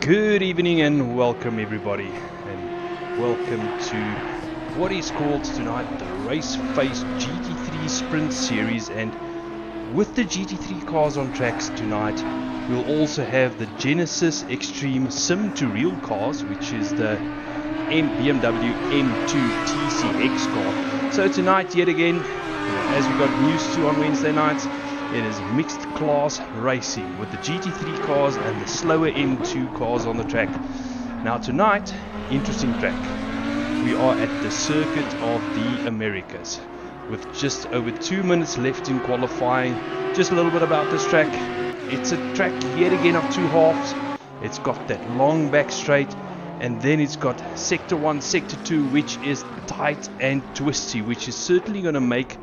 Good evening and welcome everybody, and welcome to what is called tonight the RaceFace GT3 Sprint Series. And with the GT3 cars on tracks tonight, we'll also have the Genisus Extreme Sim2Real cars, which is the BMW M2 TCX car. So tonight, yet again, as we got used to on Wednesday nights, it is mixed class racing with the GT3 cars and the slower M2 cars on the track. Now tonight, interesting track. We are at the Circuit of the Americas with just over 2 minutes left in qualifying. Just a little bit about this track. It's a track yet again of two halves. It's got that long back straight, and then it's got sector 1, sector 2, which is tight and twisty, which is certainly going to make,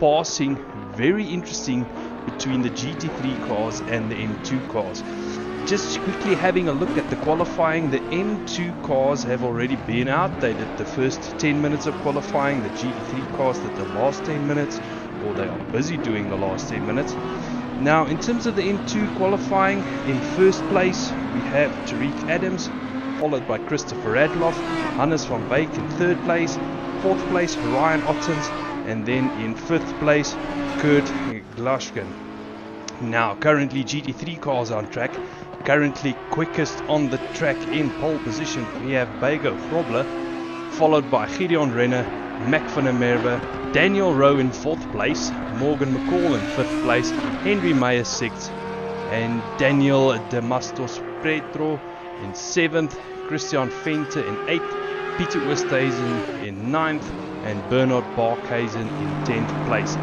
passing very interesting between the GT3 cars and the M2 cars. Just quickly having a look at the qualifying, the M2 cars have already been out. They did the first 10 minutes of qualifying. The GT3 cars did the last 10 minutes, or they are busy doing the last 10 minutes. Now, in terms of the M2 qualifying, in first place we have Tariq Adams, followed by Christopher Radloff, Hannes van Beek in third place, fourth place Ryan Ottens, and then in fifth place Kurt Glaschken. Now currently GT3 cars on track. Currently quickest on the track in pole position we have Bego Grobler, followed by Gideon Renner, Mac van der Merwe, Daniel Rowe in fourth place, Morgan McCall in fifth place, Henry Meyer sixth, and Daniel de Mastos Petro in 7th, Christian Venter in 8th, Peter Oosthuizen in 9th, and Bernard Barkhuizen in 10th place.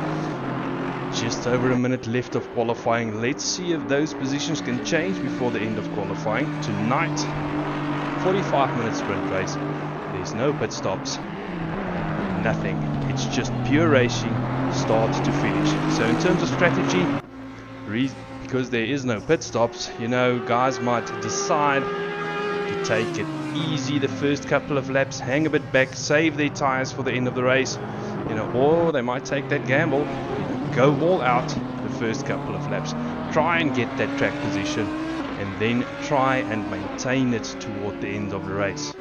Just over a minute left of qualifying. Let's see if those positions can change before the end of qualifying. Tonight, 45-minute sprint race. There's no pit stops, nothing. It's just pure racing, start to finish. So in terms of strategy, because there is no pit stops, guys might decide to take it easy the first couple of laps, hang a bit back, save their tires for the end of the race, or they might take that gamble, go all out the first couple of laps, try and get that track position, and then try and maintain it toward the end of the race.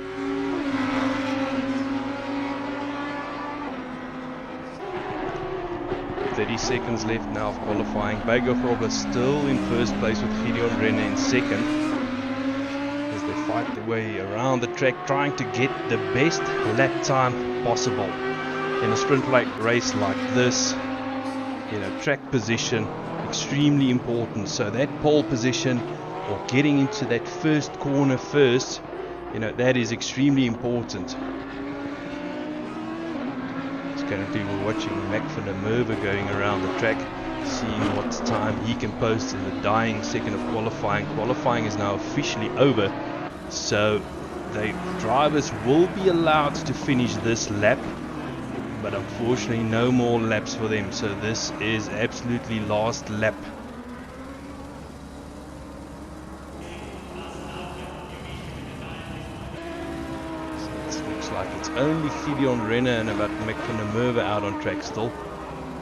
"30 seconds left now of qualifying. Bego Grobler still in first place with Gideon Renner in second, as they fight their way around the track, trying to get the best lap time possible. In a sprint race like this, track position extremely important. So that pole position, or getting into that first corner first, that is extremely important. Currently we're watching Mac van der Merwe going around the track, seeing what time he can post in the dying second of qualifying. Qualifying is now officially over, so the drivers will be allowed to finish this lap, but unfortunately no more laps for them. So this is absolutely last lap. Like it's only Gideon Renner and about Mac van der Merwe out on track still,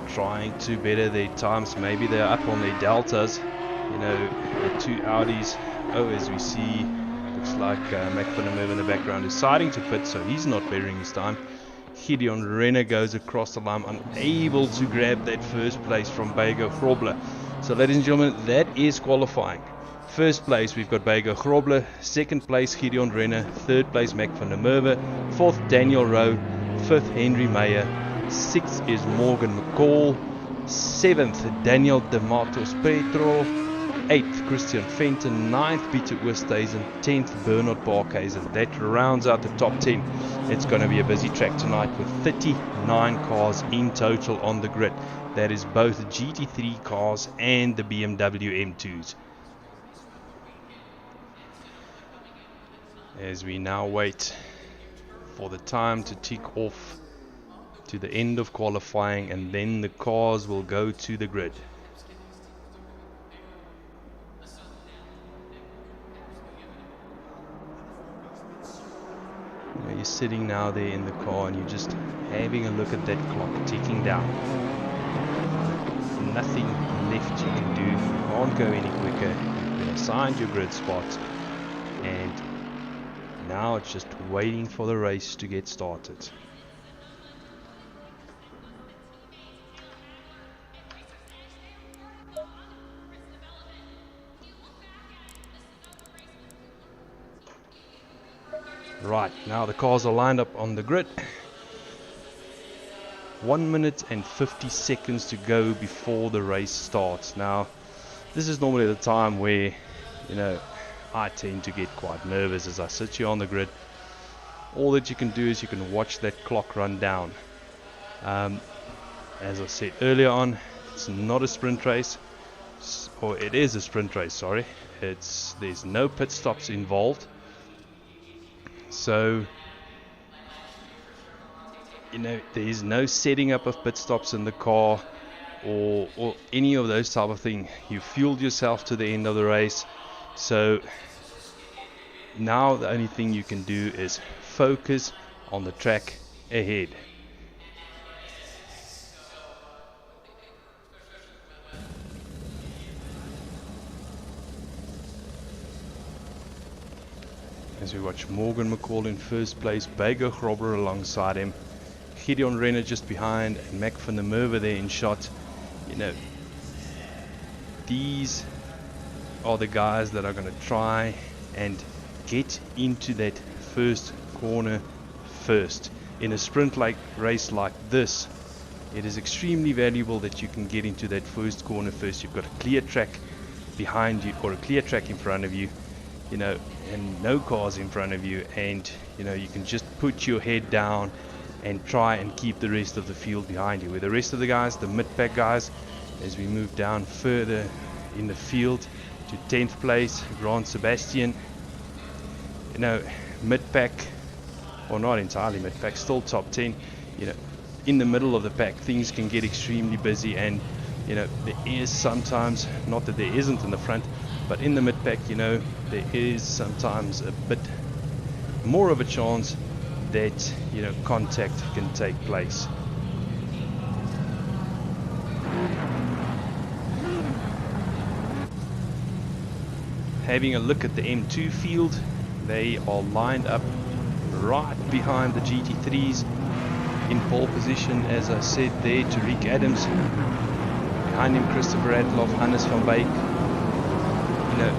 trying to better their times. Maybe they're up on their deltas, the two Audis. As we see, looks like Mac van der Merwe in the background deciding to pit, so he's not bettering his time. Gideon Renner goes across the line, unable to grab that first place from Bego Grobler. So ladies and gentlemen, that is qualifying. First place we've got Bego Grobler, second place Gideon Renner, third place Mac van der Merwe, fourth Daniel Rowe, fifth Henry Meyer, sixth is Morgan McCall, seventh Daniel de Matos Petro, eighth Christian Venter, ninth Peter Oosthuizen, 10th Bernard Barkhuizen. That rounds out the top 10. It's going to be a busy track tonight with 39 cars in total on the grid. That is both GT3 cars and the BMW M2s. As we now wait for the time to tick off to the end of qualifying, and then the cars will go to the grid. You're sitting now there in the car and you're just having a look at that clock ticking down. Nothing left you can do. You can't go any quicker. You've been assigned your grid spot. now it's just waiting for the race to get started. Right, now the cars are lined up on the grid. 1 minute and 50 seconds to go before the race starts. Now, this is normally the time where, you know, I tend to get quite nervous as I sit here on the grid. All that you can do is you can watch that clock run down. As I said earlier on, it's not a sprint race, or it is a sprint race, sorry. There's no pit stops involved. So, you know, there's no setting up of pit stops in the car or any of those type of thing. You fueled yourself to the end of the race. So now the only thing you can do is focus on the track ahead. As we watch Morgan McCall in first place, Bago Grobler alongside him, Gideon Renner just behind, and Mac van der Merwe there in shot. You know, these are the guys that are going to try and get into that first corner first. In a sprint like race like this, it is extremely valuable that you can get into that first corner first. You've got a clear track behind you or a clear track in front of you, you know, and no cars in front of you, and you know, you can just put your head down and try and keep the rest of the field behind you. With the rest of the guys, the mid-pack guys, as we move down further in the field to 10th place, Grant Sebastian, you know, mid-pack, or not entirely mid-pack, still top 10, you know, in the middle of the pack, things can get extremely busy, and you know, there is sometimes, not that there isn't in the front, but in the mid-pack, you know, there is sometimes a bit more of a chance that, you know, contact can take place. Having a look at the M2 field, they are lined up right behind the GT3s in pole position, as I said there, Tariq Adams, behind him Christopher Radloff, Hannes van Beek. You know,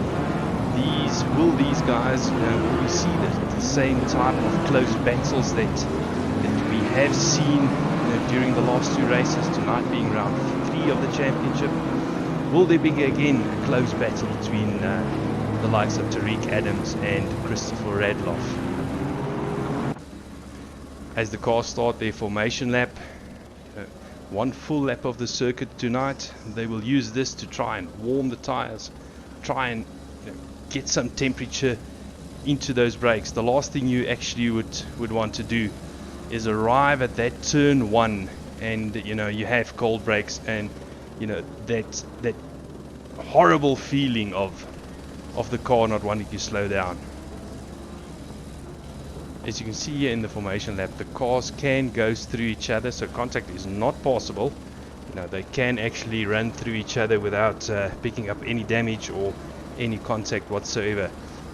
these guys, you know, will we see the same type of close battles that we have seen, you know, during the last two races, tonight being round 3 of the championship? Will there be again a close battle between the likes of Tariq Adams and Christopher Radloff? As the cars start their formation lap, one full lap of the circuit tonight, they will use this to try and warm the tires, try and, you know, get some temperature into those brakes. The last thing you actually would want to do is arrive at that turn 1 and, you know, you have cold brakes, and you know, that horrible feeling of the car not wanting to slow down. As you can see here in the formation lap, the cars can go through each other, so contact is not possible. You know, they can actually run through each other without picking up any damage or any contact whatsoever.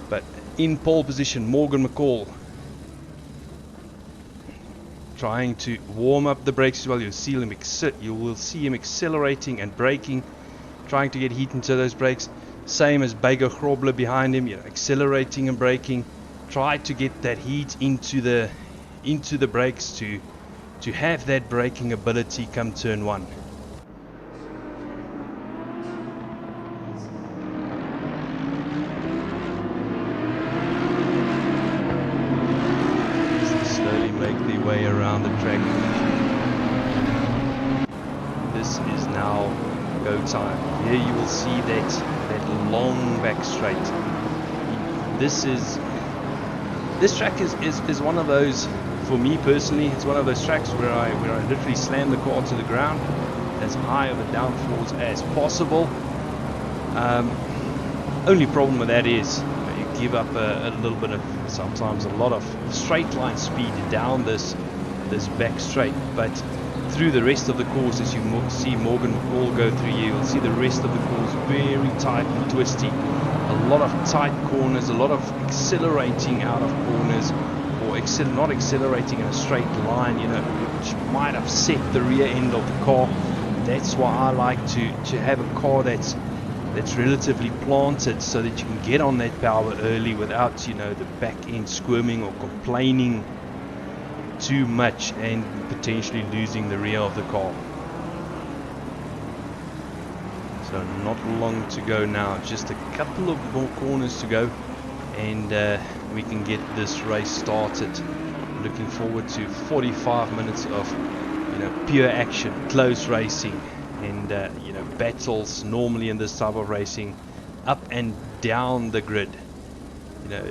But in pole position, Morgan McCall trying to warm up the brakes as well. You will see him accelerating and braking, trying to get heat into those brakes. Same as Bago Grobler behind him, you know, accelerating and braking. Try to get that heat into the brakes to have that braking ability come turn 1. Way around the track. This is now go time. Here you will see that long back straight. This track is one of those, for me personally, it's one of those tracks where I literally slam the car to the ground as high of a downforce as possible. Only problem with that is you give up a little bit of, sometimes a lot of straight line speed down this back straight, but through the rest of the course, as you see Morgan McCall go through here, you'll see the rest of the course very tight and twisty, a lot of tight corners, a lot of accelerating out of corners, or not accelerating in a straight line, you know, which might upset the rear end of the car. That's why I like to have a car that's relatively planted, so that you can get on that power early without, you know, the back end squirming or complaining too much and potentially losing the rear of the car. So not long to go now, just a couple of more corners to go, and we can get this race started. Looking forward to 45 minutes of, you know, pure action, close racing, and you know, battles normally in this type of racing, up and down the grid. You know,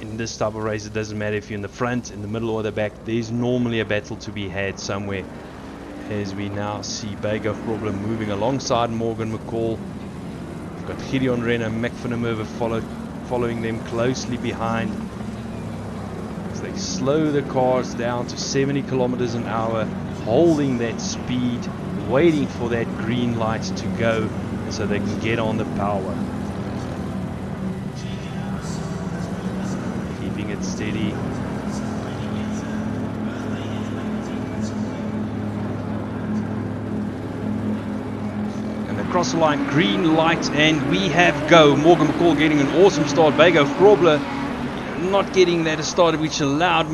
in this type of race, it doesn't matter if you're in the front, in the middle, or the back. There's normally a battle to be had somewhere. As we now see Bego Problem moving alongside Morgan McCall. We've got Gideon Renner, Mick van der Merwe following them closely behind, as they slow the cars down to 70 kilometers an hour, holding that speed, waiting for that green light to go so they can get on the power. Keeping it steady. Across the line, green light, and we have go. Morgan McCall getting an awesome start. Bego Grobler not getting that started, which allowed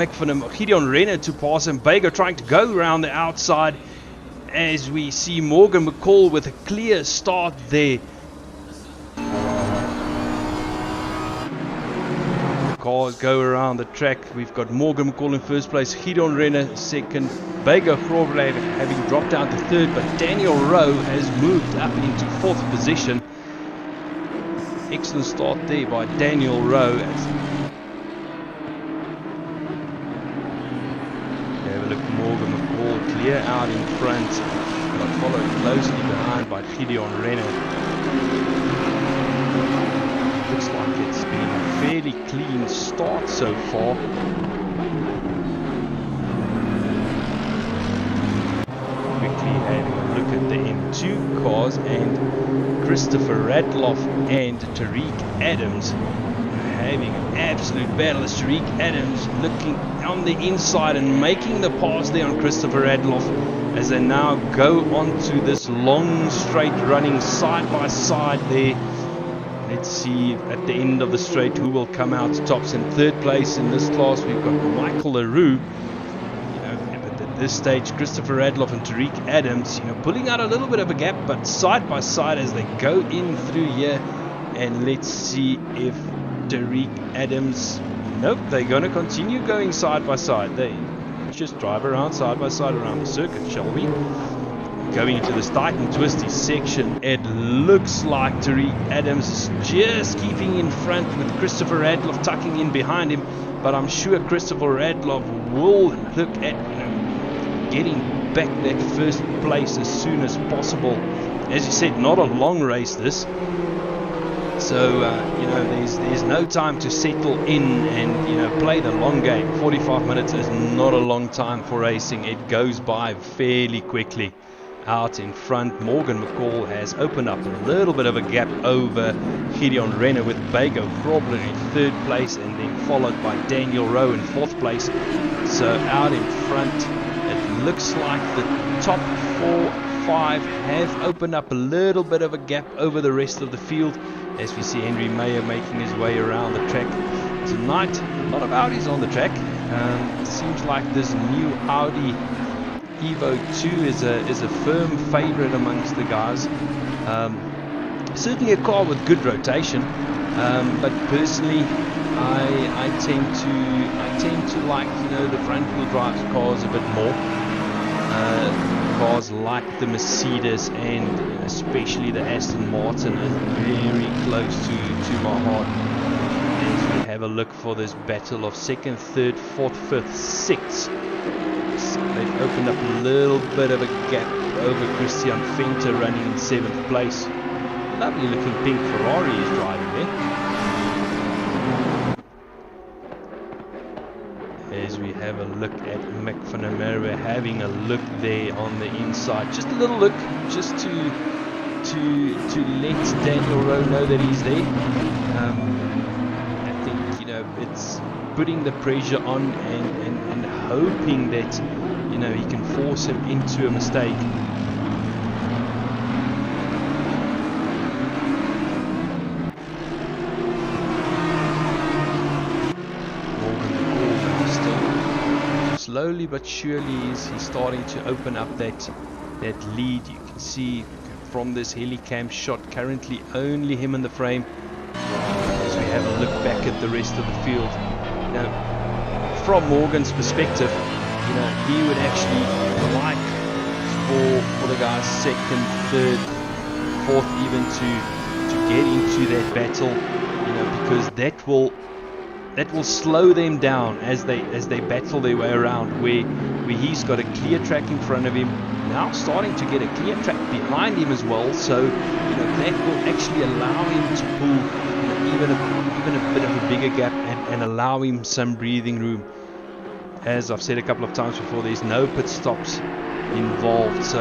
Gideon Renner to pass him. Bego trying to go around the outside, as we see Morgan McCall with a clear start there. The cars go around the track. We've got Morgan McCall in first place, Gideon Renner second, Bego Grobler having dropped down to third, but Daniel Rowe has moved up into fourth position. Excellent start there by Daniel Rowe. Have a look, Morgan McCall clear out in front, but followed closely behind by Gideon Renner. Looks like it's been a fairly clean start so far. Having a look at the M2 cars, and Christopher Radloff and Tariq Adams having an absolute battle. As Tariq Adams looking on the inside and making the pass there on Christopher Radloff, as they now go onto this long straight running side by side there. Let's see at the end of the straight who will come out tops. In third place in this class we've got Michael LaRue. This stage, Christopher Radloff and Tariq Adams, you know, pulling out a little bit of a gap, but side by side as they go in through here. And let's see if Tariq Adams, nope, they're going to continue going side by side. They just drive around side by side around the circuit, shall we? Going into this tight and twisty section, it looks like Tariq Adams is just keeping in front, with Christopher Radloff tucking in behind him. But I'm sure Christopher Radloff will look at, you know, getting back that first place as soon as possible. As you said, not a long race this, so you know, there's no time to settle in and, you know, play the long game. 45 minutes is not a long time for racing. It goes by fairly quickly. Out in front, Morgan McCall has opened up a little bit of a gap over Gideon Renner, with Bego Grobler in third place, and then followed by Daniel Rowe in fourth place. So out in front, it looks like the top 4-5 have opened up a little bit of a gap over the rest of the field, as we see Henry Mayer making his way around the track. Tonight, a lot of Audis on the track. It seems like this new Audi Evo 2 is a firm favorite amongst the guys. Certainly a car with good rotation, but personally I tend to like, you know, the front wheel drive cars a bit more. Cars like the Mercedes and especially the Aston Martin are very close to my heart. As we have a look for this battle of second, third, fourth, fifth, sixth. They've opened up a little bit of a gap over Christian Venter running in 7th place. Lovely looking pink Ferrari is driving there. As we have a look at Mick van der Merwe having a look there on the inside. Just a little look, just to to let Daniel Rowe know that he's there. I think, you know, it's putting the pressure on and hoping that, you know, he can force him into a mistake. Slowly but surely he's starting to open up that lead. You can see from this helicam shot, currently only him in the frame. As we have a look back at the rest of the field, now from Morgan's perspective, you know, he would actually like for the guys second, third, fourth even to get into that battle, you know, because that will slow them down as they battle their way around, where he's got a clear track in front of him, now starting to get a clear track behind him as well. So, you know, that will actually allow him to pull, you know, even a bit of a bigger gap and allow him some breathing room. As I've said a couple of times before, there's no pit stops involved, so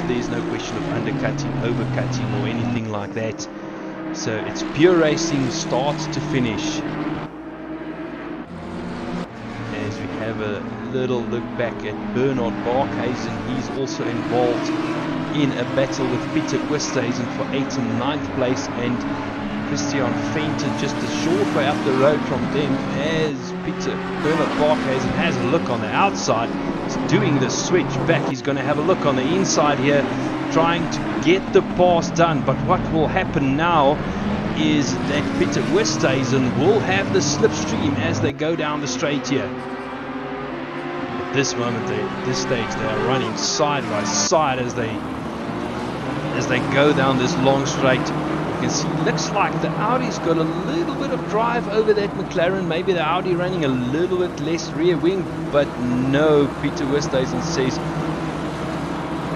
there's no question of undercutting, overcutting or anything like that. So it's pure racing start to finish. Have a little look back at Bernard Barkhuizen. He's also involved in a battle with Peter Oosthuizen for 8th and 9th place, and Christian Venter just a short way up the road from them, as Bernard Barkhuizen has a look on the outside. He's doing the switch back. He's going to have a look on the inside here, trying to get the pass done. But what will happen now is that Peter Oosthuizen will have the slipstream as they go down the straight here. This moment, at this stage, they are running side by side as they go down this long straight. You can see, looks like the Audi's got a little bit of drive over that McLaren. Maybe the Audi running a little bit less rear wing, but no, Peter Oosthuizen says,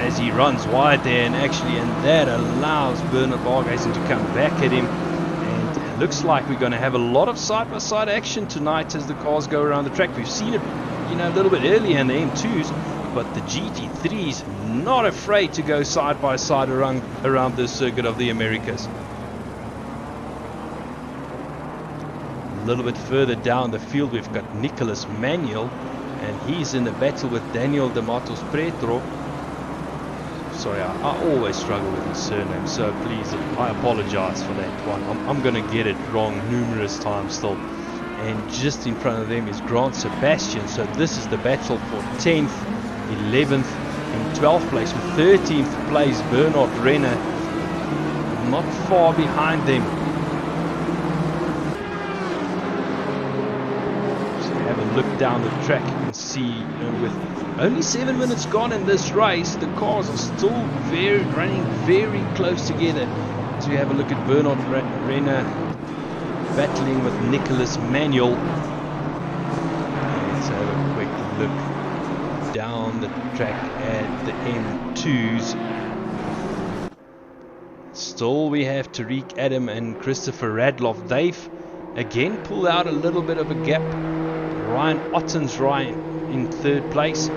as he runs wide there, and that allows Bernard Barkhuizen to come back at him. And it looks like we're going to have a lot of side-by-side action tonight as the cars go around the track. We've seen it, you know, a little bit earlier in the M2s, but the GT3's not afraid to go side by side around the circuit of the Americas. A little bit further down the field, we've got Nicolas Manuel, and he's in a battle with Daniel de Matos Pretro. Sorry, I always struggle with his surname, so please, I apologize for that one. I'm going to get it wrong numerous times still. And just in front of them is Grant Sebastian. So this is the battle for 10th, 11th and 12th place. With 13th place Bernard Renner not far behind them. So have a look down the track. You can see, you know, with only 7 minutes gone in this race, the cars are still running very close together. So we have a look at Bernard Renner battling with Nicolas Manuel. Let's have a quick look down the track at the M2s. Still we have Tariq Adam and Christopher Radloff. They've again pulled out a little bit of a gap. Ryan Otten's in third place.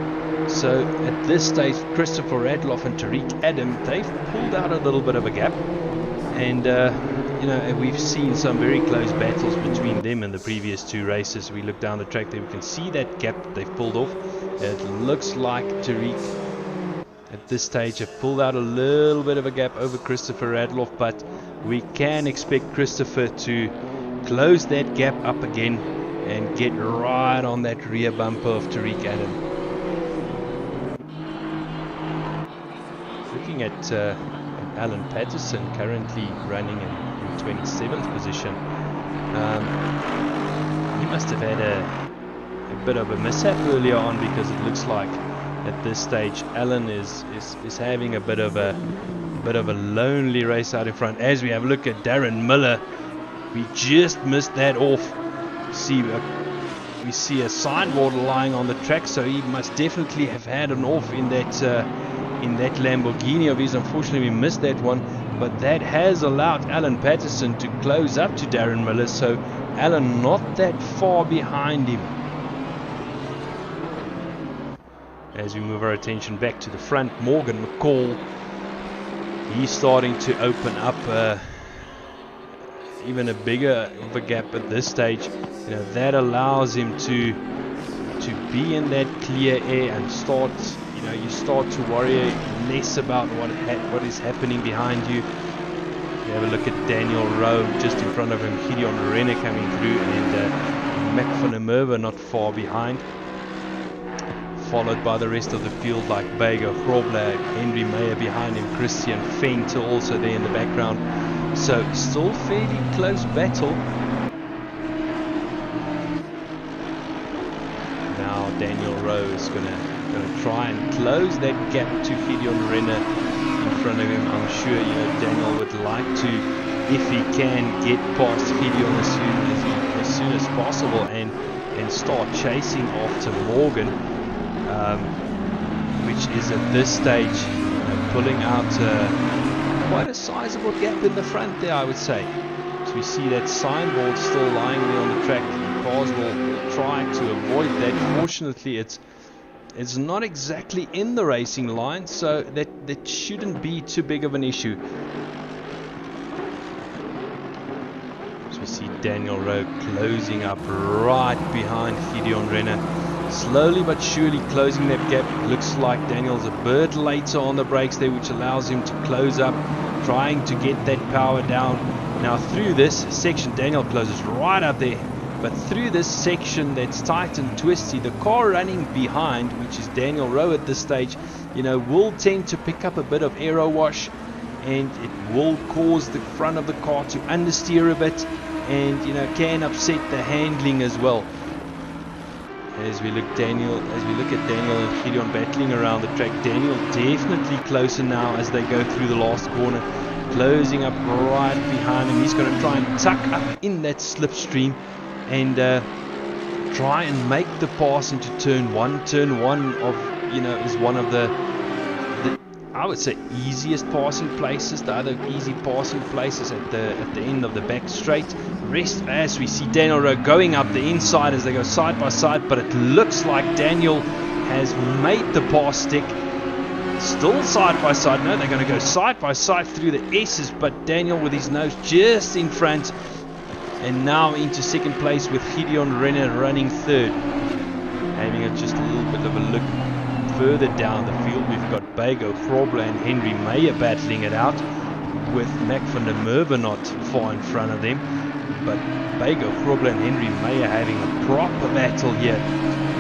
So at this stage, Christopher Radloff and Tariq Adam, they've pulled out a little bit of a gap. And you know, we've seen some very close battles between them in the previous two races. We look down the track there, we can see that gap that they've pulled off. It looks like Tariq at this stage have pulled out a little bit of a gap over Christopher Radloff, but we can expect Christopher to close that gap up again and get right on that rear bumper of Tariq Adam. Looking at Alan Patterson, currently running in 27th position. He must have had a bit of a mishap earlier on, because it looks like at this stage Alan is having a bit of a lonely race out in front. As we have a look at Darren Miller, we just missed that off. We see a sideboard lying on the track, so he must definitely have had an off in that Lamborghini of his. Unfortunately, we missed that one, but that has allowed Alan Patterson to close up to Darren Miller, so Alan not that far behind him. As we move our attention back to the front, Morgan McCall he's starting to open up even a bigger of a gap at this stage. You know, that allows him to be in that clear air and start, you know, you start to worry less about what is happening behind you. You have a look at Daniel Rowe just in front of him, Gideon Renner coming through, and Mac van der Merwe not far behind, followed by the rest of the field like Bego Grobler, Henry Meyer behind him, Christian Venter also there in the background. So still fairly close battle. Now Daniel Rowe is gonna try and close that gap to Gideon Renner in front of him. I'm sure, you know, Daniel would like to, if he can, get past Gideon as soon as possible and start chasing after Morgan, which is at this stage, you know, pulling out quite a sizable gap in the front there, I would say. So we see that signboard still lying there on the track. Cars will try to avoid that. Fortunately, it's not exactly in the racing line, so that shouldn't be too big of an issue. So we see Daniel Rowe closing up right behind Gideon Renner. Slowly but surely closing that gap. Looks like Daniel's a bit later on the brakes there, which allows him to close up, trying to get that power down. Now through this section, Daniel closes right up there, but through this section that's tight and twisty, the car running behind, which is Daniel Rowe at this stage, you know, will tend to pick up a bit of aero wash, and it will cause the front of the car to understeer a bit, and, you know, can upset the handling as well. As we look at Daniel and Gideon battling around the track, Daniel definitely closer now as they go through the last corner, closing up right behind him. He's going to try and tuck up in that slipstream and try and make the pass into turn one. Turn one of, you know, is one of the I would say easiest passing places. The other easy passing places at the end of the back straight. Rest, as we see Daniel Rowe going up the inside as they go side by side, but it looks like Daniel has made the pass stick. Still side by side. No, they're going to go side by side through the S's, but Daniel with his nose just in front, and now into second place with Gideon Renner running third. Aiming at just a little bit of a look further down the field, we've got Bego Grobler and Henry Meyer battling it out, with Mac van der Merwe not far in front of them. But Bego Grobler and Henry Meyer having a proper battle here,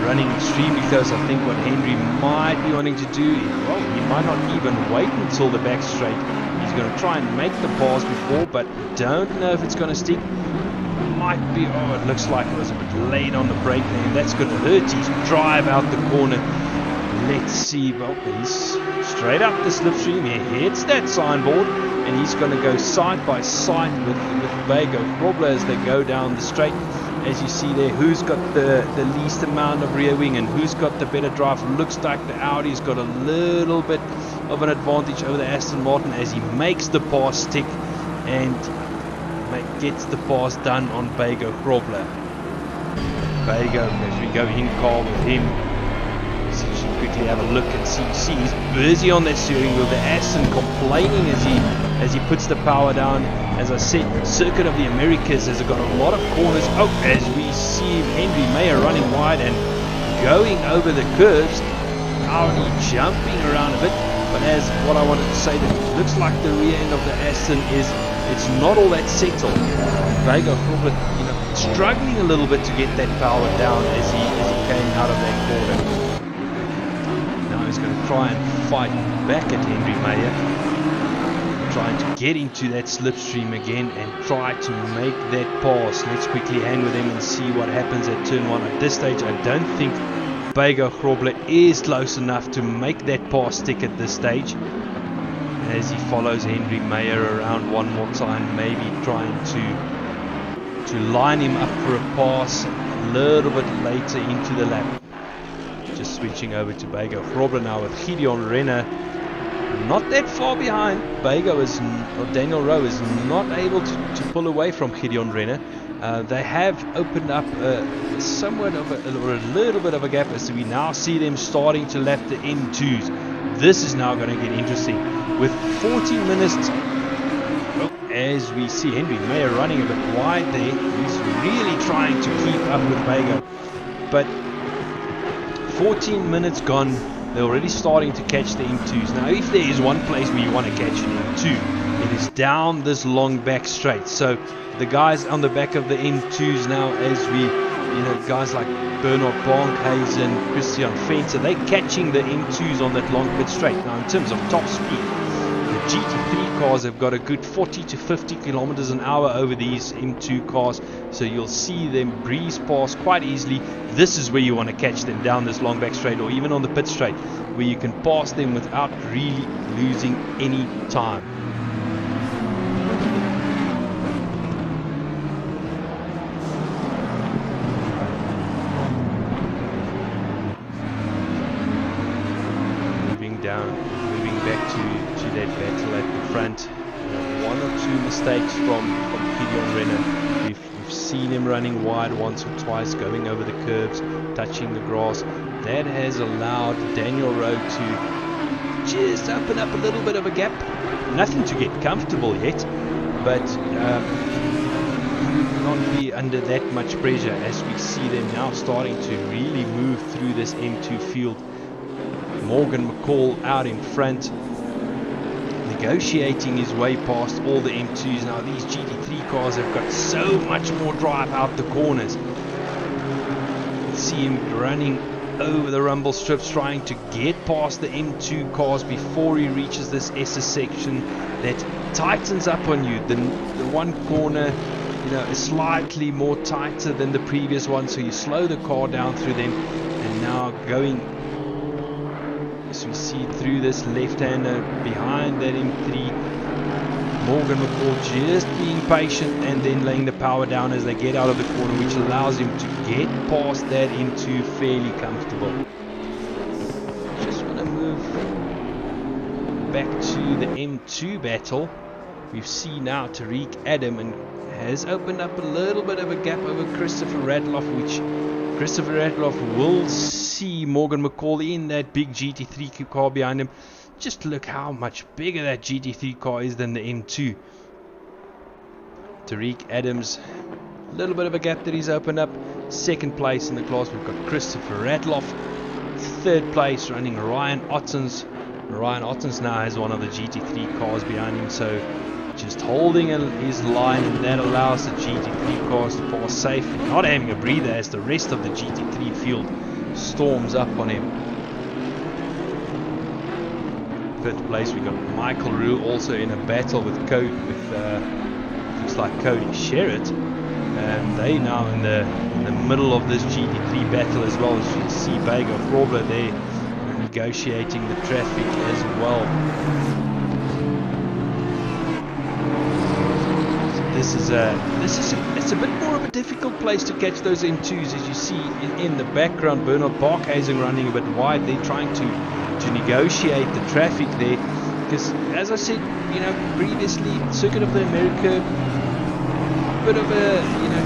running extremely close. I think what Henry might be wanting to do, well, he might not even wait until the back straight. He's going to try and make the pass before, but don't know if it's going to stick. Might be, oh, it looks like it was a bit late on the brake there, and that's going to hurt his drive out the corner. Let's see, well, he's straight up the slipstream. He hits that signboard, and he's going to go side by side with Bego Grobler as they go down the straight. As you see there, who's got the least amount of rear wing and who's got the better drive? Looks like the Audi's got a little bit of an advantage over the Aston Martin as he makes the pass stick and gets the pass done on Bego Grobler. Bego, as we go in car with him, quickly have a look and see he's busy on that steering wheel. The Aston complaining as he puts the power down. As I said, Circuit of the Americas has got a lot of corners. Oh, as we see Henry Meyer running wide and going over the curves. Audi jumping around a bit, but as what I wanted to say, that it looks like the rear end of the Aston it's not all that settled. Bego Grobler, you know, struggling a little bit to get that power down as he came out of that corner. He's going to try and fight back at Henry Meyer, trying to get into that slipstream again and try to make that pass. Let's quickly hang with him and see what happens at turn one. At this stage, I don't think Bego Grobler is close enough to make that pass stick at this stage, as he follows Henry Meyer around one more time, maybe trying to line him up for a pass a little bit later into the lap. Just switching over to Bego Grobler now with Gideon Renner not that far behind. Daniel Rowe is not able to pull away from Gideon Renner. They have opened up somewhat of a little bit of a gap as we now see them starting to lap the M2s. this is now going to get interesting. With 14 minutes, well, as we see Henry Mayer running a bit wide there, he's really trying to keep up with Bago. But 14 minutes gone, they're already starting to catch the M2s. Now, if there is one place where you want to catch an M2, it is down this long back straight. So the guys on the back of the M2s now, as we, guys like Bernard Bankhuizen, Christian Fencer, they're catching the M2s on that long pit straight. Now, in terms of top speed, the GT3 cars have got a good 40 to 50 kilometers an hour over these M2 cars, so you'll see them breeze past quite easily. This is where you want to catch them, down this long back straight, or even on the pit straight, where you can pass them without really losing any time. Moving back to that battle at the front. One or two mistakes from Gideon Renner. We've seen him running wide once or twice, going over the curbs, touching the grass. That has allowed Daniel Rowe to just open up a little bit of a gap. Nothing to get comfortable yet, but he will not be under that much pressure as we see them now starting to really move through this M2 field. Morgan McCall out in front, negotiating his way past all the M2s. Now these GT3 cars have got so much more drive out the corners. See him running over the rumble strips, trying to get past the M2 cars before he reaches this SS section that tightens up on you. The one corner, is slightly more tighter than the previous one, so you slow the car down through them. And now going, as we see through this left-hander behind that M3, Morgan McCall just being patient and then laying the power down as they get out of the corner, which allows him to get past that M2 fairly comfortable. Just want to move back to the M2 battle. We've seen now Tariq Adam and has opened up a little bit of a gap over Christopher Radloff, which Christopher Radloff will see Morgan McCall in that big GT3 car behind him. Just look how much bigger that GT3 car is than the M2. Tariq Adams, a little bit of a gap that he's opened up. Second place in the class, we've got Christopher Radloff. Third place running Ryan Ottens. Ryan Ottens now has one of the GT3 cars behind him, so just holding his line, and that allows the GT3 cars to pass safe, not having a breather as the rest of the GT3 field storms up on him. Fifth place, we got Michael Rue also in a battle with looks like Cody Sherritt, and they now in the middle of this GT3 battle as well. As you can see, Bago Frobler there negotiating the traffic as well. It's a bit more of a difficult place to catch those M2s, as you see in the background. Bernard Bankhuizen running a bit wide. They're trying to negotiate the traffic there, because as I said, previously, Circuit of the America, bit of a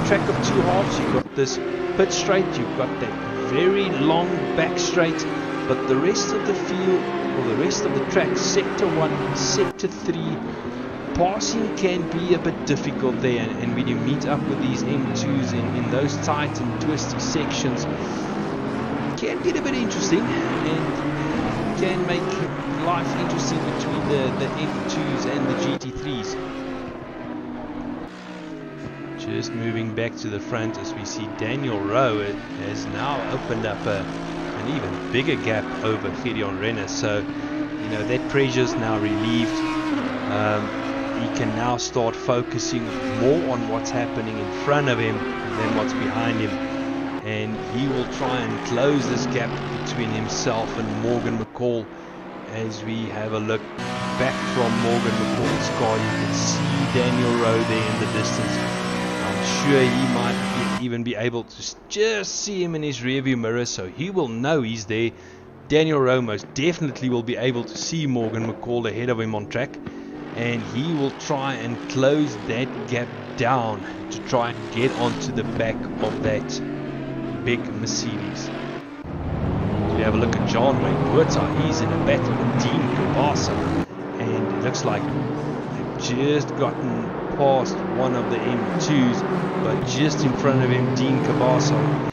track of two halves. You've got this pit straight, you've got that very long back straight, but the rest of the field, or the rest of the track, sector 1, sector 3, passing can be a bit difficult there, and when you meet up with these M2s in those tight and twisty sections, it can get a bit interesting and can make life interesting between the M2s and the GT3s. Just moving back to the front, as we see Daniel Rowe has now opened up an even bigger gap over Gideon Renner, so that pressure's now relieved. He can now start focusing more on what's happening in front of him than what's behind him, and he will try and close this gap between himself and Morgan McCall. As we have a look back from Morgan McCall's car, you can see Daniel Rowe there in the distance. I'm sure he might even be able to just see him in his rearview mirror, so he will know he's there. Daniel Rowe most definitely will be able to see Morgan McCall ahead of him on track, and he will try and close that gap down to try and get onto the back of that big Mercedes. We have a look at John Ray Buerta. He's in a battle with Dean Kabasa, and it looks like they've just gotten past one of the M2s, but just in front of him, Dean Kabasa,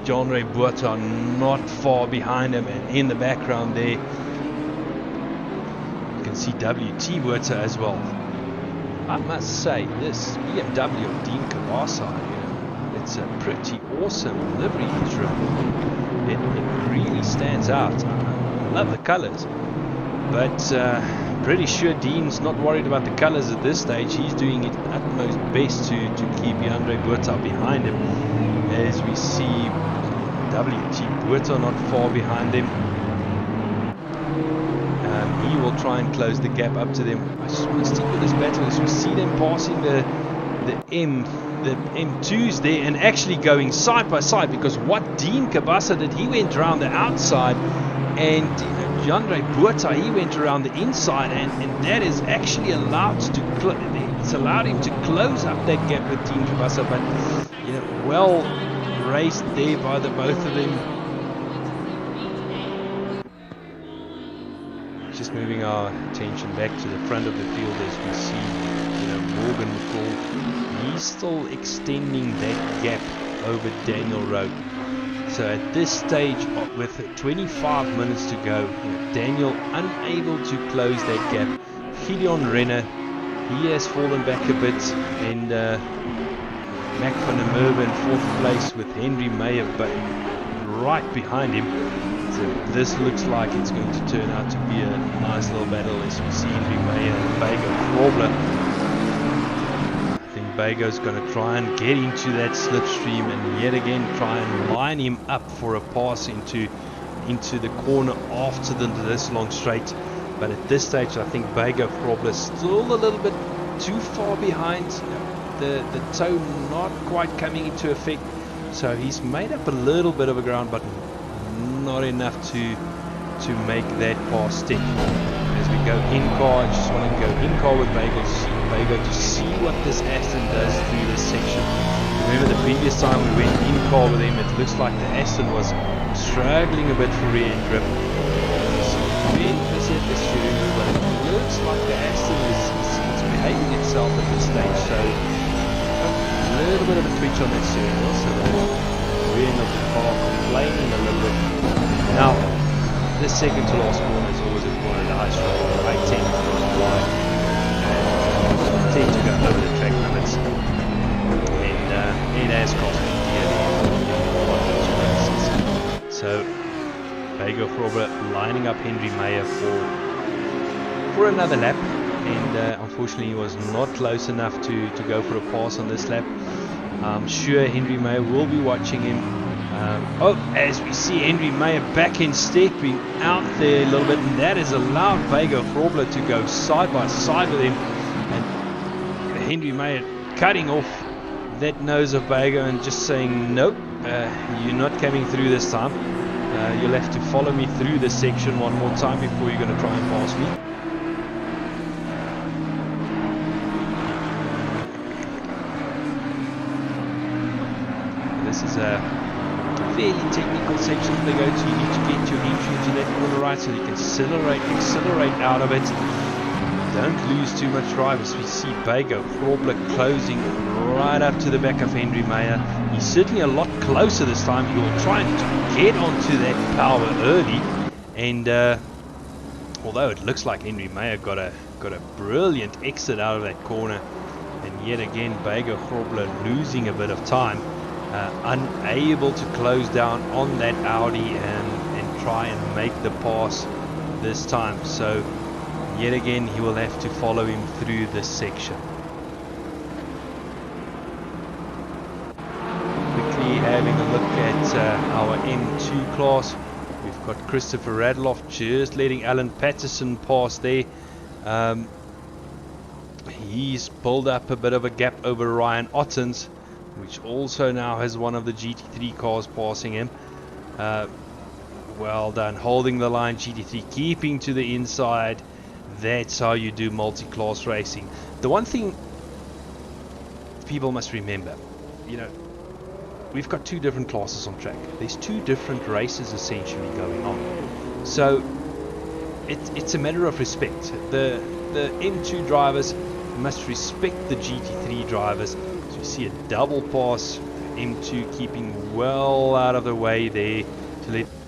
John Ray Buerta not far behind him, and in the background there, you can see WT Buerta as well. I must say, this BMW of Dean Kabasa, it's a pretty awesome livery he's driven. It really stands out. I love the colors, but pretty sure Dean's not worried about the colors at this stage. He's doing his utmost best to keep Andre Buerta behind him, as we see WT Buerta not far behind him. He will try and close the gap up to them. I just want to stick with this battle as we see them passing the M2s there and actually going side by side, because what Dean Kabasa did, he went around the outside, and Andre Buerta, he went around the inside, and that is actually allowed to it's allowed him to close up that gap with Dean Kabasa. But well raced there by the both of them. Just moving our attention back to the front of the field as we see Morgan McCall. He's still extending that gap over Daniel Rowe. So at this stage, with 25 minutes to go, Daniel unable to close that gap. Gideon Renner, he has fallen back a bit, and Mac van der Merwe in 4th place with Henry Meyer right behind him. So this looks like it's going to turn out to be a nice little battle as we see Henry Meyer and Bago Frobler. I think Bago's going to try and get into that slipstream and yet again try and line him up for a pass into the corner after this long straight. But at this stage, I think Bago Frobler still a little bit too far behind. The toe not quite coming into effect. So he's made up a little bit of a ground, but not enough to make that pass stick. As we go in car, I just want to go in car with Bago to see what this Aston does through this section. Remember the previous time we went in car with him, it looks like the Aston was struggling a bit for rear end grip. So really reset the steering wheel, but it looks like the Aston is behaving itself at this stage. So a little bit of a twitch on that steering wheel, so the rear end of the car complaining a little bit. Now, this second to last corner is always a corner that I struggle. I tend to go wide and tend to go over the track limits, and it has cost me dearly. So, Bago Frobler lining up Henry Meyer for another lap, and unfortunately he was not close enough to go for a pass on this lap. I'm sure Henry Meyer will be watching him. As we see Henry Meyer back in stepping out there a little bit, and that has allowed Bago Frobler to go side by side with him, and Henry Meyer cutting off that nose of Bago and just saying, nope, you're not coming through this time. You'll have to follow me through this section one more time before you're going to try and pass me. This is a fairly technical section to go to. You need to get your entry into that corner right so you can accelerate out of it. Don't lose too much drive as we see Bago Frobler closing right up to the back of Henry Meyer. He's certainly a lot closer this time. He will try to get onto that power early, and although it looks like Henry Meyer got a brilliant exit out of that corner, and yet again Bago Frobler losing a bit of time. Unable to close down on that Audi and try and make the pass this time. So yet again he will have to follow him through this section. Quickly having a look at our M2 class. We've got Christopher Radloff just letting Alan Patterson pass there. He's pulled up a bit of a gap over Ryan Ottens, which also now has one of the GT3 cars passing him. Well done, holding the line GT3, keeping to the inside. That's how you do multi-class racing. The one thing people must remember, we've got two different classes on track. There's two different races essentially going on. So it's a matter of respect. The M2 drivers must respect the GT3 drivers. So you see a double pass, M2 keeping well out of the way there to let